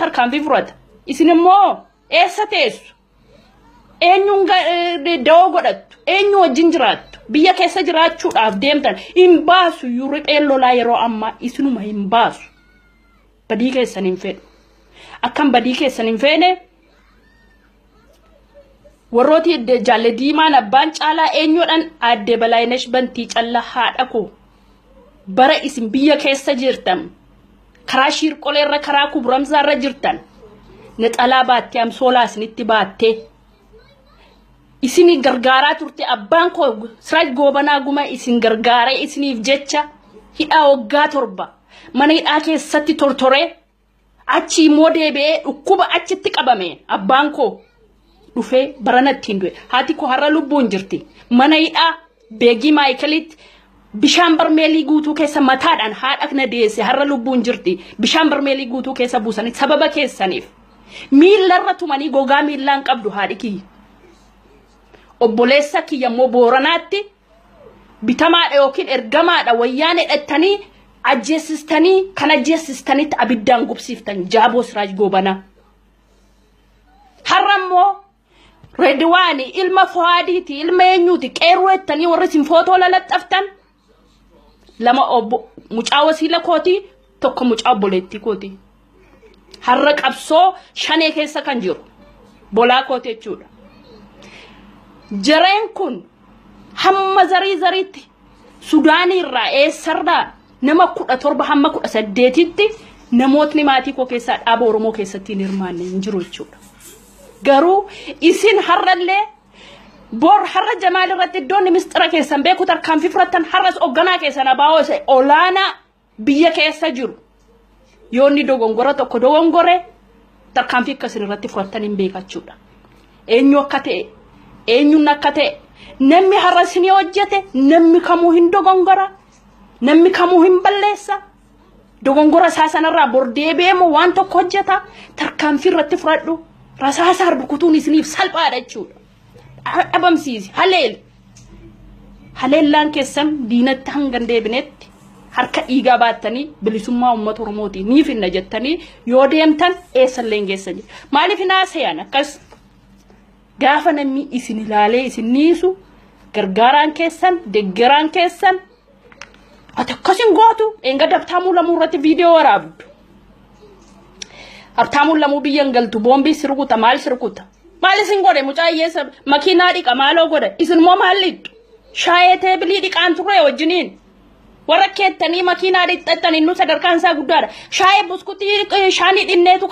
tarkaanfii fudhata. Isin immoo eessa teessu? Eenyuun da'oo godhattu? Eenyu wajjin jiraattu? Biyya keessa jiraachuudhaaf deemtan hin baasu ripheen lolaa yeroo ammaa isinuma hin baasu. Badii keessan hin fedhu. Akkam badii keessan hin feene warrooti jaalle diimaan abbaan caalaa eenyuudhaan aadde Balaayinesh Bantii calla haadha koo bara isin biyya keessa jirtan karaa shiirqoleerra karaa kubramsaarra jirtan naxalaa baattee amsoolaa isinitti baattee isini gargaaraa turte abbaan koo Siraaj Goobanaa Guma isin gargaaree isiniif jecha hidhaa waggaa 7 mana hidhaa keessatti tortoree achi immoo deebi'ee dhukkuba achitti qabame abbaan koo dhufee baranatti hin du'e haati koo har'a lubbuun jirti mana hidhaa beegii Maayikalitti bishaan barmeelii guutuu keessa mataadhaan haadha kana deesse har'a lubbuun jirti bishaan barmeelii guutuu keessa buusanii sababa keessaniif miillarra tumanii gogaa miillaan qabdu haadhi kiyya obboleessa kiyya immoo Booranaatti bitamaadha yookiin ergamaadha wayyaan hidhattanii ajjeesistanii kan ajjeesistanitti abiddaan gubsiiftan Jaaboo Siraaj Goobanaa har'a immoo Redwaani ilma Fuhaadiiti ilma eenyuuti qeerroo ettanii warri isin footoo lalaxxaftan lama mucaa wasiila kooti tokko mucaa obboleettii kooti har'a qabsoo shanee keessa kan jiru bolaa kooti jechuudha. Jareen kun hamma zariitti Sudaanii irraa eessarraa nama 17 hamma 18tti namootni maatii koo keessaa dhaaba Oromoo keessatti hirmaanne hin jiru jechuudha. Garuu isin har'allee bor har'a Jamaal irratti iddoon mistira keessan beeku tarkaanfii fudhatan har'as hoogganaa keessan abaa'oo olaanaa biyya keessa jiru yoonni dogongora tokko dogongore tarkaanfii akkasin irratti fudhatan hin beekachuudha. Eenyu akka ta'e eenyuun akka ta'e namni har'a isin hojjete namni kamuu hin dogongora namni kamuu hin balleessa dogongora isaa sanarraa bor deebi'eemu waan tokko hojjeta tarkaanfii irratti fudhadhu. Rasaasa harbukutuun isiniif salphaadha jechuudha. Dhabamsiisi haleellaan keessan diinatti hanga deebinetti harka dhiigaa baattanii bilisummaa uummata Oromootii ni finna jettanii yoo deemtan eessallee geessan jira. Maaliif hinaaseyan akkas gaafa namni isin ilaalee isin niisu gargaaraan keessan deggeraan keessan ati akkasin gootu enga Habtaamuu Lamuu irratti viidiyoo waraabdu. Habtaamuu Lamuu biyyan galtu boombii sirkuta maal sirkuta maal isin godhe mucaa hiyyeessa makiinaa dhiqa maaloo godhe isin moo maal liddu shaayee teebilii dhiqaan turre wajjiniin warra keettanii makiinaa dhiqxattanii nu sadarkaan isaa guddaadha shaayee buskutii shaanii dhinneetu